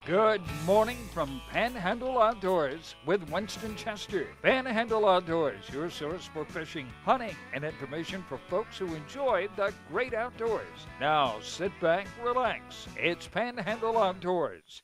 Good morning from Panhandle Outdoors with Winston Chester. Panhandle Outdoors, your source for fishing, hunting, and information for folks who enjoy the great outdoors. Now sit back, relax. It's Panhandle Outdoors.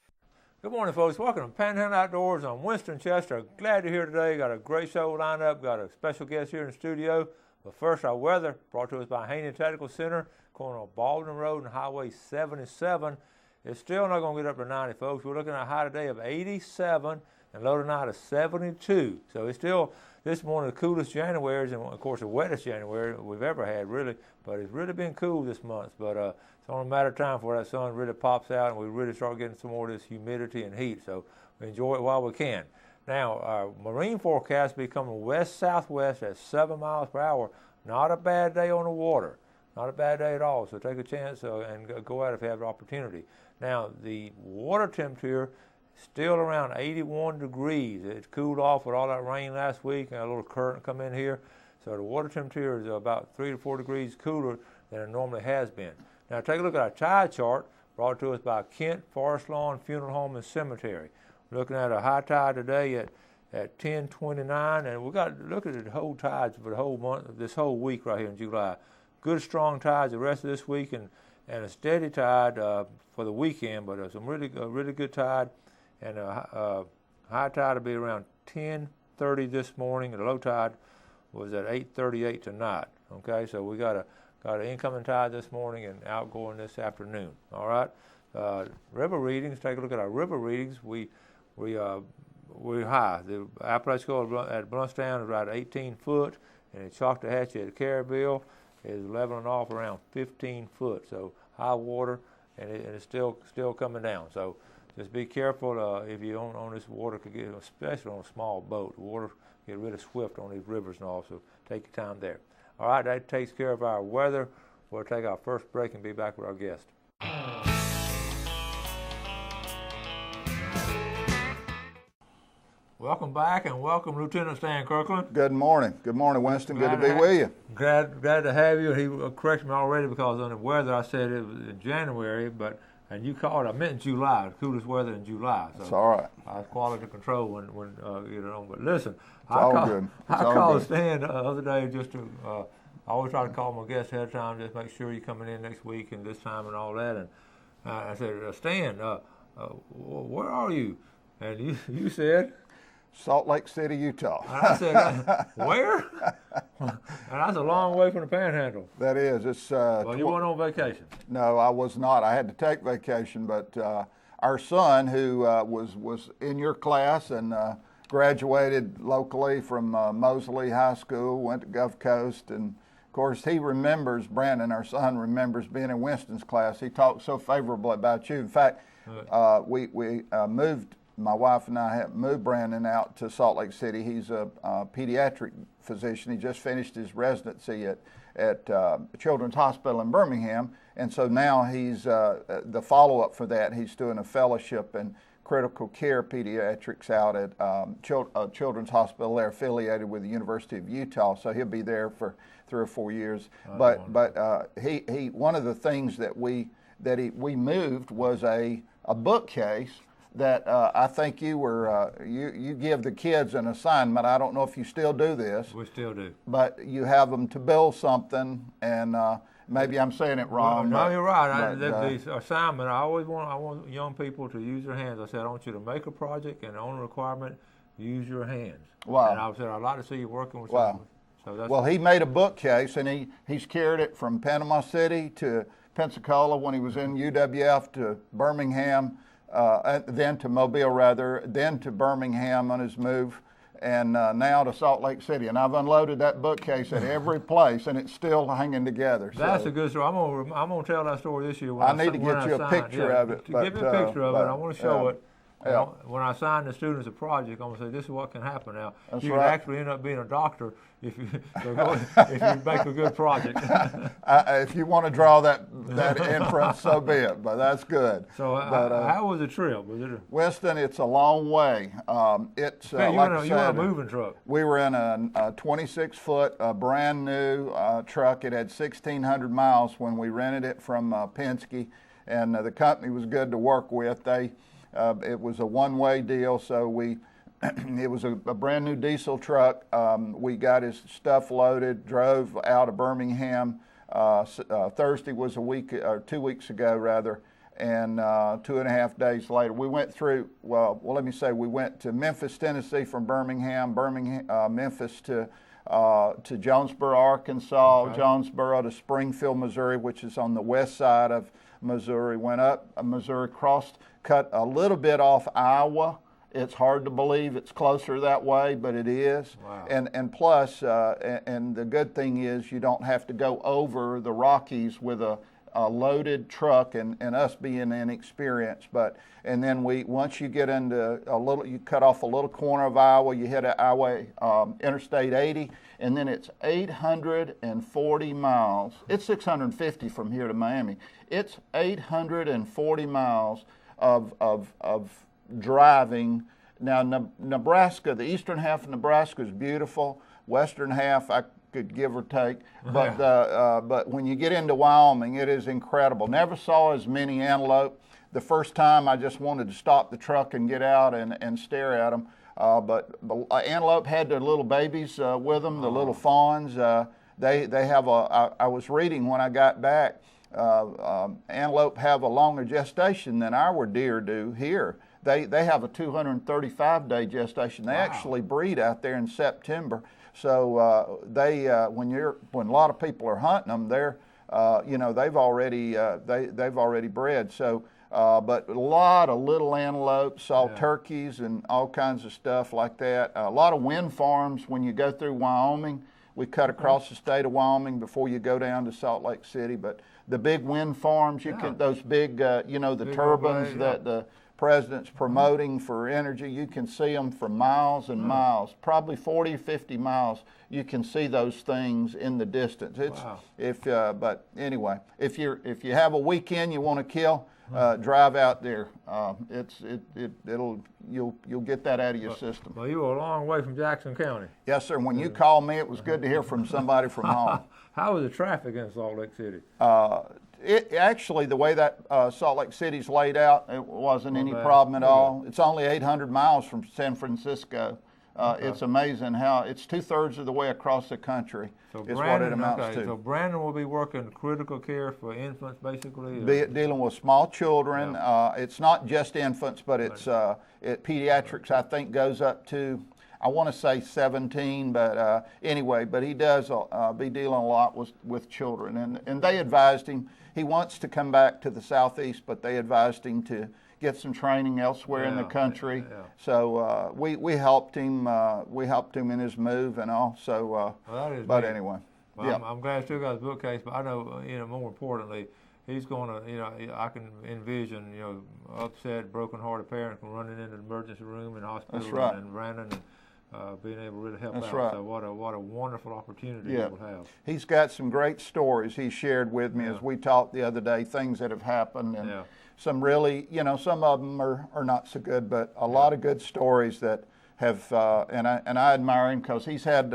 Good morning, folks. Welcome to Panhandle Outdoors. I'm Winston Chester. Glad you're here today. Got a great show lined up. Got a special guest here in the studio. But first, our weather brought to us by Haney Technical Center, corner of Baldwin Road and Highway 77. It's still not going to get up to 90, folks. We're looking at a high today of 87 and low tonight of 72. So it's still, this morning, the coolest January, and of course the wettest January we've ever had, really. But it's really been cool this month. But it's only a matter of time before that sun really pops out and we really start getting some more of this humidity and heat. So we enjoy it while we can. Now, our marine forecast will be coming west-southwest at 7 miles per hour. Not a bad day on the water. Not a bad day at all. So take a chance and go out if you have the opportunity. Now, the water temperature is still around 81 degrees. It's cooled off with all that rain last week and a little current come in here. So the water temperature is about 3 to 4 degrees cooler than it normally has been. Now, take a look at our tide chart brought to us by Kent Forest Lawn Funeral Home and Cemetery. We're looking at a high tide today at 10:29, and we got look at the whole tides for the whole month, this whole week right here in July. Good strong tides the rest of this week, and a steady tide for the weekend, but some really good tide, and high tide will be around 10:30 this morning, and the low tide was at 8:38 tonight. Okay, so we got an incoming tide this morning and outgoing this afternoon. All right, river readings. Take a look at our river readings. We're high. The Apalachicola at Bluntstown is about 18 foot, and the Choctawhatchee at Carabelle is leveling off around 15 foot. So high water, and it's still coming down. So just be careful if you on this water, could get, especially on a small boat. The water get really swift on these rivers and all. So take your time there. All right, that takes care of our weather. We'll take our first break and be back with our guest. Welcome back, and welcome Lieutenant Stan Kirkland. Good morning. Good morning, Winston. Good to be with you. Glad to have you. He corrected me already because on the weather I said it was in January, and you called. I meant July. The coolest weather in July. So it's all right. I was quality control when you know. But listen, I called Stan the other day just to. I always try to call my guests ahead of time, just make sure you're coming in next week and this time and all that. And I said, Stan, where are you? And you said. Salt Lake City, Utah. And I said, where? And that's a long way from the Panhandle. That is. It's. Well, you weren't on vacation. No, I was not. I had to take vacation, but our son, who was in your class and graduated locally from Mosley High School, went to Gulf Coast, and of course he remembers, Brandon, our son, remembers being in Winston's class. He talked so favorably about you. In fact, we moved. My wife and I have moved Brandon out to Salt Lake City. He's a pediatric physician. He just finished his residency at Children's Hospital in Birmingham, and so now he's the follow-up for that. He's doing a fellowship in critical care pediatrics out at Children's Hospital. They're affiliated with the University of Utah, so he'll be there for 3 or 4 years. But he one of the things that we moved was a bookcase that I think you were you give the kids an assignment. I don't know if you still do this. We still do. But you have them to build something, and maybe I'm saying it wrong. No, you're right. The assignment, I want young people to use their hands. I said, I want you to make a project, and the only requirement, use your hands. Wow. And I said, I'd like to see you working with someone. So he made a bookcase, and he's carried it from Panama City to Pensacola when he was in UWF to Birmingham. Then to Mobile, then to Birmingham on his move, and now to Salt Lake City. And I've unloaded that bookcase at every place, and it's still hanging together. That's a good story. I'm gonna tell that story this year. I need to get you a picture of it. Give me a picture of it. I want to show it. When I assign the students a project, I'm going to say, this is what can happen. Now, you can actually end up being a doctor if you make a good project. If you want to draw that inference, so be it, but that's good. So how was the trip? Winston, it's a long way. It's you were in a moving truck. We were in a 26-foot brand new truck. It had 1,600 miles when we rented it from Penske, and the company was good to work with. It was a one-way deal, so it was a brand new diesel truck. We got his stuff loaded, drove out of Birmingham. Thursday was a week, or 2 weeks ago rather, and 2.5 days later, we went through, let me say, we went to Memphis, Tennessee from Birmingham, Memphis to Jonesboro, Arkansas, okay. Jonesboro to Springfield, Missouri, which is on the west side of Missouri, went up Missouri, crossed, cut a little bit off Iowa. It's hard to believe it's closer that way, but it is. Wow. And plus, and the good thing is you don't have to go over the Rockies with a loaded truck and us being inexperienced. And then once you get into you cut off a little corner of Iowa, you hit Interstate 80, and then it's 840 miles. It's 650 from here to Miami. It's 840 miles of driving. Now, Nebraska, the eastern half of Nebraska is beautiful. Western half, I could give or take. But when you get into Wyoming, it is incredible. Never saw as many antelope. The first time, I just wanted to stop the truck and get out and stare at them. But antelope had their little babies with them, the little fawns. They have I was reading when I got back, antelope have a longer gestation than our deer do here. They have a 235-day gestation. They actually breed out there in September. So when a lot of people are hunting them, they're they've already bred. So but a lot of little antelope, saw turkeys and all kinds of stuff like that. A lot of wind farms when you go through Wyoming. We cut across the state of Wyoming before you go down to Salt Lake City. But the big wind farms, those big, the big turbines that the president's promoting for energy, you can see them for miles and miles, probably 40 or 50 miles. You can see those things in the distance. But anyway, if you have a weekend you want to kill, drive out there. You'll get that out of your system. Well, you were a long way from Jackson County. Yes, sir. When you called me, it was good to hear from somebody from home. How was the traffic in Salt Lake City? Actually, the way that Salt Lake City's laid out, it wasn't any problem at all. It's only 800 miles from San Francisco. It's amazing how it's 2/3 of the way across the country. So is what it amounts to. So Brandon will be working critical care for infants, basically? Dealing with small children. It's not just infants, but it's pediatrics, I think, goes up to, I want to say 17, but anyway, but he does be dealing a lot with children. And they advised him, he wants to come back to the Southeast, but they advised him to get some training elsewhere in the country. So we helped him. We helped him in his move and all. So, but anyway. Well, I'm glad he still got his bookcase, but I know, more importantly, he's going to, I can envision, upset, broken-hearted parents running into the emergency room and hospital and Brandon and being able to really help out. Right. So what a wonderful opportunity he will have. He's got some great stories he shared with me as we talked the other day, things that have happened. And some really, some of them are not so good, but a lot of good stories that have, and I admire him because he's had,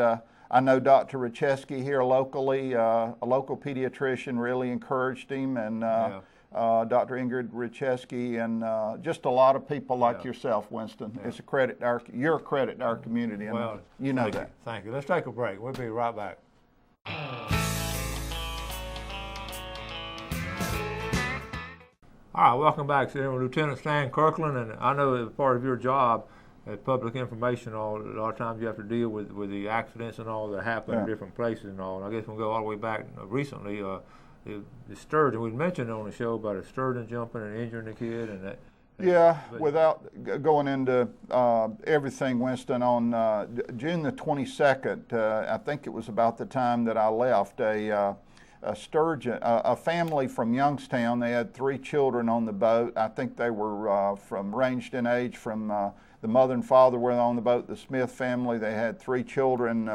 I know Dr. Richeski here locally, a local pediatrician really encouraged him, and Dr. Ingrid Richeski, and just a lot of people like yourself, Winston. It's a credit to you're a credit to our community, and you know that. Thank you. Let's take a break. We'll be right back. All right, welcome back. So, Lieutenant Stan Kirkland, and I know as part of your job as public information, a lot of times you have to deal with the accidents and all that happen in different places and all. And I guess we'll go all the way back recently. The sturgeon, we mentioned on the show about a sturgeon jumping and injuring a kid, and that. Without going into everything, Winston, on June the 22nd, I think it was about the time that I left, a sturgeon, a family from Youngstown. They had 3 children on the boat. I think they were ranged in age from the mother and father were on the boat, the Smith family. They had 3 children,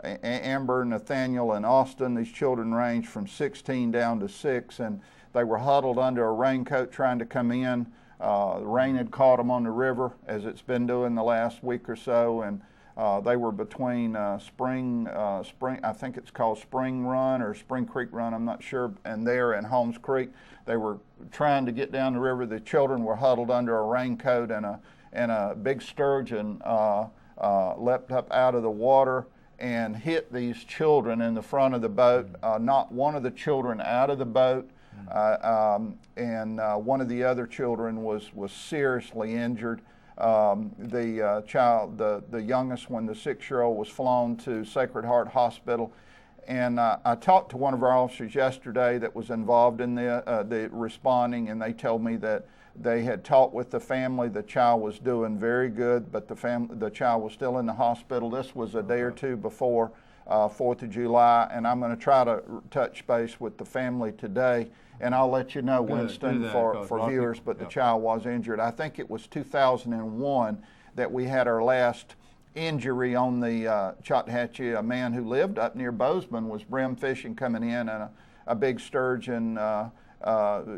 Amber, Nathaniel, and Austin. These children ranged from 16 down to 6, and they were huddled under a raincoat trying to come in. The rain had caught them on the river, as it's been doing the last week or so, and They were between Spring, I think it's called Spring Run or Spring Creek Run, I'm not sure, and there in Holmes Creek. They were trying to get down the river. The children were huddled under a raincoat, and a big sturgeon leapt up out of the water and hit these children in the front of the boat. Knocked one of the children out of the boat, and one of the other children was seriously injured. The child, the youngest one, the 6-year-old, was flown to Sacred Heart Hospital. And I talked to one of our officers yesterday that was involved in the responding, and they told me that they had talked with the family. The child was doing very good, but the child was still in the hospital. This was a day or two before 4th of July, and I'm going to try to touch base with the family today, and I'll let you know, Winston, for viewers, but the child was injured. I think it was 2001 that we had our last injury on the Chattahoochee. A man who lived up near Bozeman was brim fishing coming in, and a big sturgeon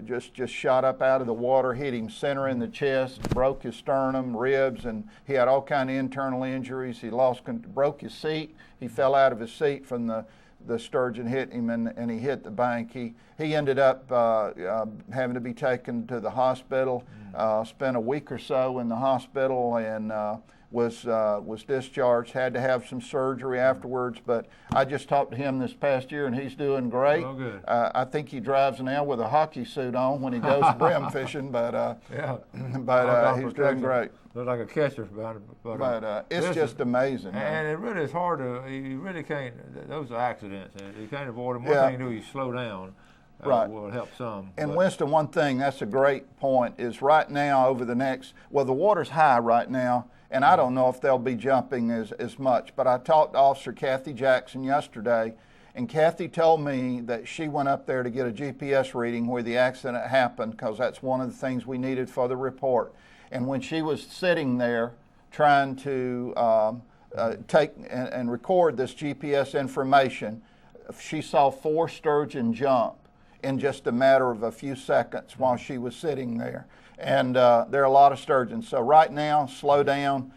just shot up out of the water, hit him center in the chest, broke his sternum, ribs, and he had all kind of internal injuries. He broke his seat. He fell out of his seat from the sturgeon hit him, and he hit the bank. He ended up having to be taken to the hospital, spent a week or so in the hospital, and was discharged, had to have some surgery afterwards, but I just talked to him this past year, and he's doing great. Oh, good. I think he drives now with a hockey suit on when he goes brim fishing, but he's doing great. Looks like a catcher behind it. But it's just amazing. And it really is hard to, you really can't, those are accidents. You can't avoid them. One thing to do is slow down. Right. Will help some. And Winston, one thing, that's a great point, is right now over the the water's high right now, and I don't know if they'll be jumping as much, but I talked to Officer Kathy Jackson yesterday, and Kathy told me that she went up there to get a GPS reading where the accident happened, because that's one of the things we needed for the report. And when she was sitting there trying to take and record this GPS information, she saw 4 sturgeon jump in just a matter of a few seconds while she was sitting there. And there are a lot of sturgeons. So right now, slow down,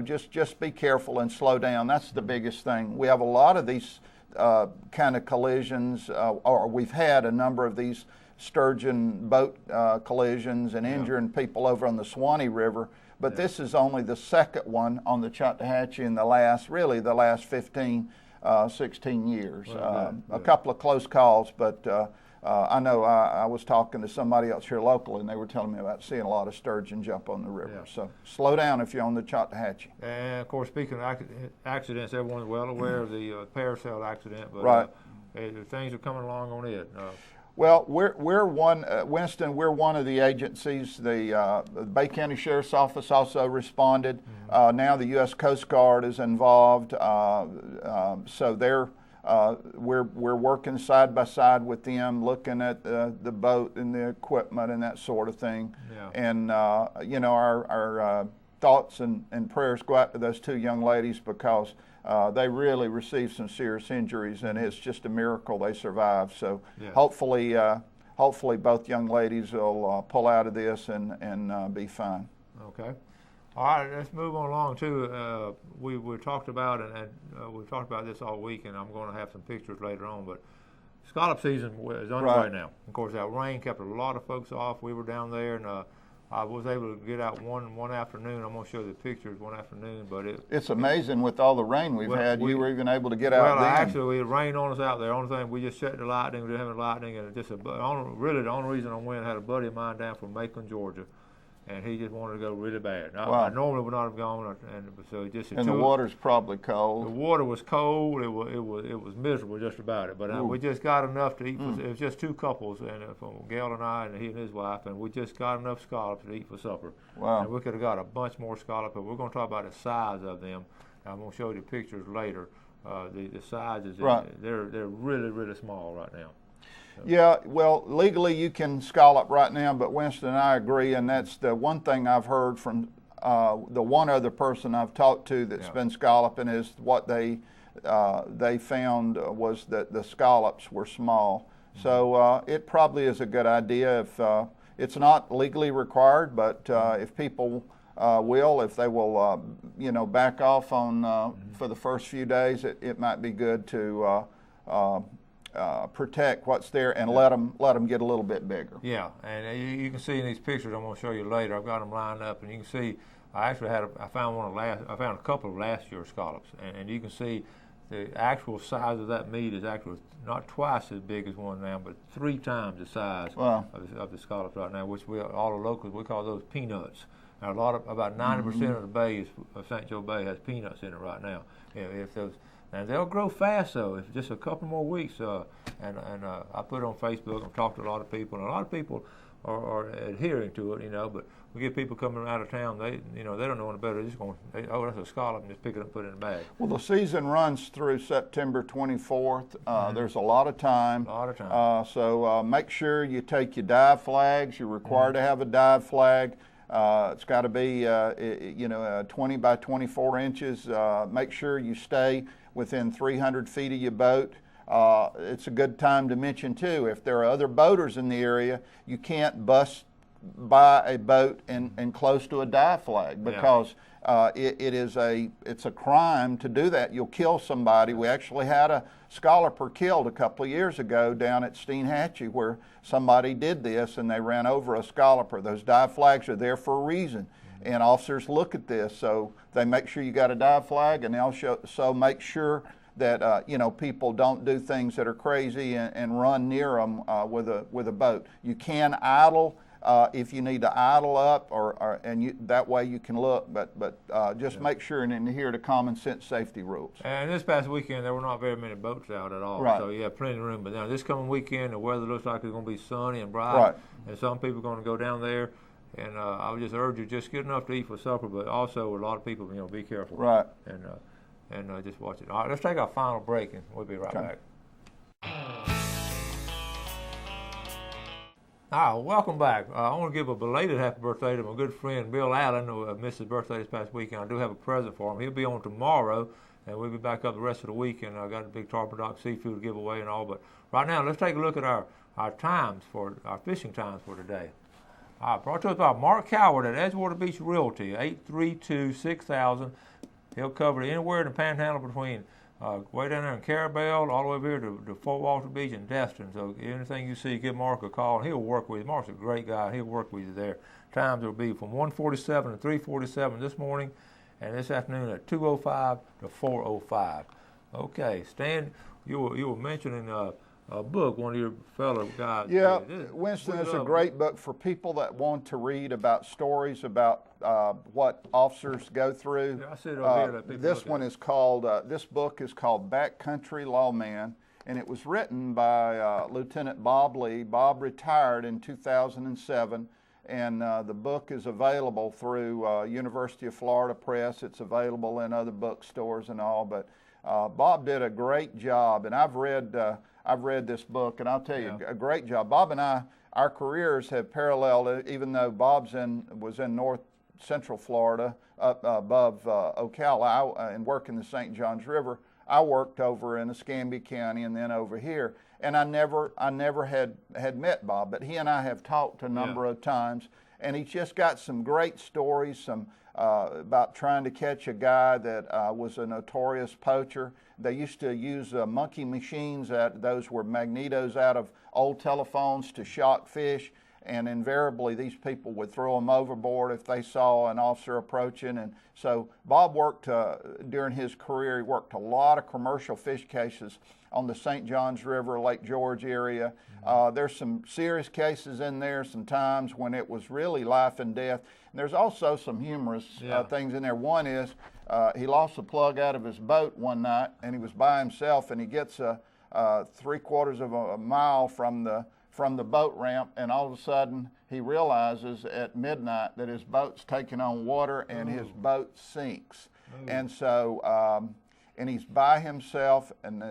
just be careful and slow down. That's the biggest thing. We have a lot of these kind of collisions, or we've had a number of these sturgeon boat collisions and injuring people over on the Swanee River. But this is only the second one on the Chattahoochee in the last 15, 16 years. A couple of close calls, but I know I was talking to somebody else here locally, and they were telling me about seeing a lot of sturgeon jump on the river. So slow down if you're on the Chattahoochee. And of course, speaking of accidents, everyone's well aware of the parasail accident, but things are coming along on it. Well, we're one, Winston, we're one of the agencies. The Bay County Sheriff's Office also responded. Now the U.S. Coast Guard is involved. So we're working side by side with them, looking at the boat and the equipment and that sort of thing. And our thoughts and prayers go out to those 2 young ladies, because they really received some serious injuries, and it's just a miracle they survived. So hopefully both young ladies will pull out of this and be fine. Okay. All right, let's move on along too. We talked about and we've talked about this all week, and I'm going to have some pictures later on. But scallop season is underway now. Of course, that rain kept a lot of folks off. We were down there, and I was able to get out one afternoon. I'm going to show you the pictures one afternoon, but it's amazing with all the rain we've had. You were even able to get out. Well, actually, it rained on us out there. Only thing, we just shut the lightning. We didn't have lightning, and the only reason I went, I had a buddy of mine down from Macon, Georgia, and he just wanted to go really bad. I normally would not have gone, and the water's probably cold. The water was cold. It was miserable just about it. But we just got enough to eat. It was just 2 couples, and from Gail and I, and he and his wife, and we just got enough scallops to eat for supper. Wow! And we could have got a bunch more scallops, but we're going to talk about the size of them. I'm going to show you the pictures later. The sizes, they're really, really small right now. Yeah, well, legally you can scallop right now, but Winston and I agree, and that's the one thing I've heard from the one other person I've talked to that's been scalloping, is what they found was that the scallops were small. So it probably is a good idea if it's not legally required, but if people will. If they will, back off on for the first few days, it might be good to protect what's there and let them get a little bit bigger. Yeah, and you can see in these pictures I'm going to show you later. I've got them lined up, and you can see I found a couple of last year's scallops, and you can see the actual size of that meat is actually not twice as big as one now, but 3 times the size of the scallops right now, which all the locals, we call those peanuts. Now, about 90% of the bay of St. Joe Bay has peanuts in it right now. And they'll grow fast though. If just a couple more weeks, and I put it on Facebook and talked to a lot of people, and a lot of people are adhering to it, but we get people coming out of town. They don't know any better. They're just going, that's a scallop, and just pick it up and put it in a bag. Well, the season runs through September 24th. There's a lot of time. So make sure you take your dive flags. You're required to have a dive flag. It's got to be 20 by 24 inches. Make sure you stay within 300 feet of your boat. It's a good time to mention too, if there are other boaters in the area, you can't bust by a boat and close to a dive flag, because it's a crime to do that. You'll kill somebody. We actually had a scalloper killed a couple of years ago down at Steenhatchee, where somebody did this and they ran over a scalloper. Those dive flags are there for a reason, and officers look at this, so they make sure you got a dive flag, and they also make sure that people don't do things that are crazy and run near them with a boat. You can idle if you need to idle up, that way you can look. But just make sure and adhere to common sense safety rules. And this past weekend there were not very many boats out at all, so you have plenty of room. But now this coming weekend, the weather looks like it's going to be sunny and bright, and some people are going to go down there. And I would just urge you, just get enough to eat for supper, but also a lot of people, be careful. Right. And just watch it. All right, let's take our final break, and we'll be right back. All right, welcome back. I want to give a belated happy birthday to my good friend Bill Allen, who missed his birthday this past weekend. I do have a present for him. He'll be on tomorrow, and we'll be back up the rest of the week, and I got a big Tarpon Dock seafood giveaway and all. But right now, let's take a look at our fishing times for today. All right, brought to us by Mark Coward at Edgewater Beach Realty, 832-6000. He'll cover anywhere in the Panhandle between way down there in Carabel all the way over here to Fort Walton Beach and Destin. So anything you see, give Mark a call, and he'll work with you. Mark's a great guy. He'll work with you there. Times will be from 1:47 to 3:47 this morning, and this afternoon at 2:05 to 4:05. Okay, Stan, you were mentioning a book, one of your fellow guys. Yeah, Winston, is a great book for people that want to read about stories about what officers go through. Yeah, I see it over here. This one is called, this book is called Backcountry Lawman, and it was written by Lieutenant Bob Lee. Bob retired in 2007, and the book is available through University of Florida Press. It's available in other bookstores and all, but Bob did a great job, and I've read this book, and I'll tell you, a great job. Bob and I, our careers have paralleled, even though Bob's was in North Central Florida, up above Ocala, and worked in the St. Johns River. I worked over in Escambia County and then over here, and I never had met Bob, but he and I have talked a number of times, and he's just got some great stories, about trying to catch a guy that was a notorious poacher. They used to use monkey machines, those were magnetos out of old telephones to shock fish, and invariably these people would throw them overboard if they saw an officer approaching. And so Bob worked, during his career, he worked a lot of commercial fish cases on the St. Johns River, Lake George area. There's some serious cases in there, some times when it was really life and death. And there's also some humorous things in there. One is he lost the plug out of his boat one night, and he was by himself, and he gets 3/4 of a mile from the boat ramp, and all of a sudden he realizes at midnight that his boat's taking on water and his boat sinks. And so and he's by himself, and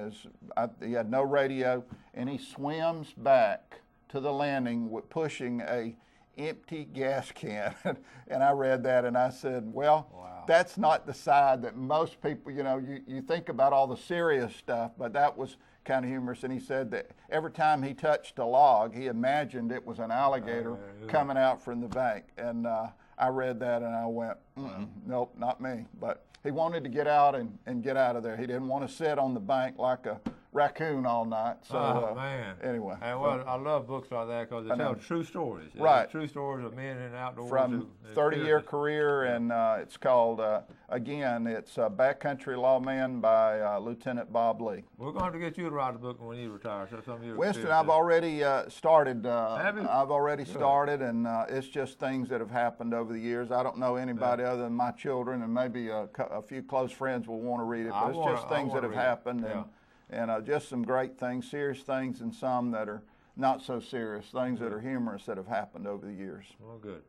he had no radio, and he swims back to the landing pushing a empty gas can. And I read that and I said, well, that's not the side that most people, you think about all the serious stuff, but that was kind of humorous. And he said that every time he touched a log, he imagined it was an alligator coming out from the bank. And I read that and I went, nope, not me. But he wanted to get out and get out of there. He didn't want to sit on the bank like a raccoon all night. So man. Anyway. And well, I love books like that because they tell true stories. Right. True stories of men in the outdoors. From 30-year career, and it's called, again, it's Backcountry Lawman by Lieutenant Bob Lee. We're going to have to get you to write a book when you retire. So some of your Winston, I've already started. Have you? I've already started, and it's just things that have happened over the years. I don't know anybody other than my children, and maybe a few close friends will want to read it, but it's just things that have happened. And just some great things, serious things, and some that are not so serious, things that are humorous that have happened over the years. Well, good.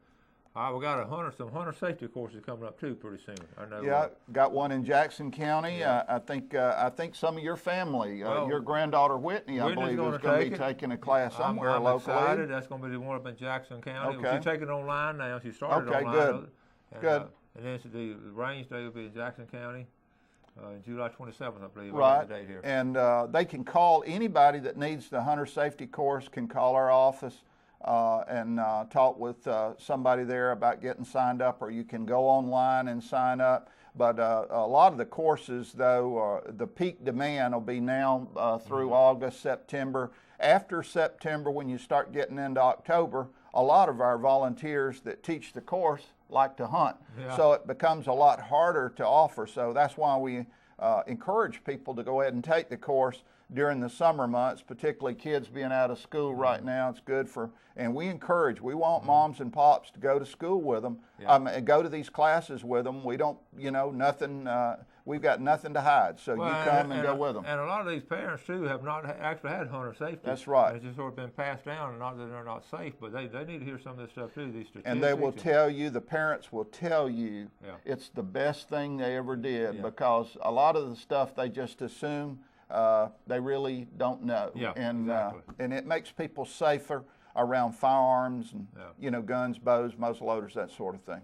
All right, we got some hunter safety courses coming up too pretty soon. I know. Yeah, got one in Jackson County. Yeah. I think some of your family, your granddaughter Whitney, I believe, is going to be taking a class somewhere I'm locally. Excited. That's going to be the one up in Jackson County. Okay. She's taking it online now. She started online. Good. And, Good. And then the range day will be in Jackson County. July 27th, I believe. Right, the date here. And they can call anybody that needs the hunter safety course can call our office and talk with somebody there about getting signed up, or you can go online and sign up. But a lot of the courses, though, the peak demand will be now through August, September. After September, when you start getting into October, a lot of our volunteers that teach the course like to hunt. Yeah. So it becomes a lot harder to offer. So that's why we encourage people to go ahead and take the course during the summer months, particularly kids being out of school right now. It's good for, and we want moms and pops to go to school with them, go to these classes with them. We don't, nothing, we've got nothing to hide. So you come and go with them. And a lot of these parents too have not actually had hunter safety. That's right. It's just sort of been passed down, and not that they're not safe, but they need to hear some of this stuff too, these statistics. And they will tell you, the parents will tell you it's the best thing they ever did, because a lot of the stuff they just assume they really don't know. And it makes people safer around firearms and guns, bows, muzzle loaders, that sort of thing.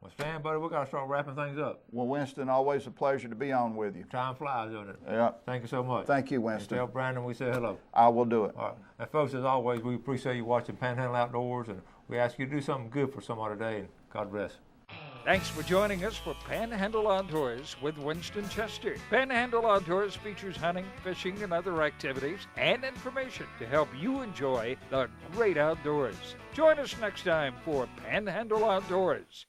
Well, Stan, buddy, we got to start wrapping things up. Well, Winston, always a pleasure to be on with you. Time flies, doesn't it? Yeah. Thank you so much. Thank you, Winston. And tell Brandon we say hello. I will do it. All right. And folks, as always, we appreciate you watching Panhandle Outdoors, and we ask you to do something good for somebody today, and God bless. Thanks for joining us for Panhandle Outdoors with Winston Chester. Panhandle Outdoors features hunting, fishing, and other activities and information to help you enjoy the great outdoors. Join us next time for Panhandle Outdoors.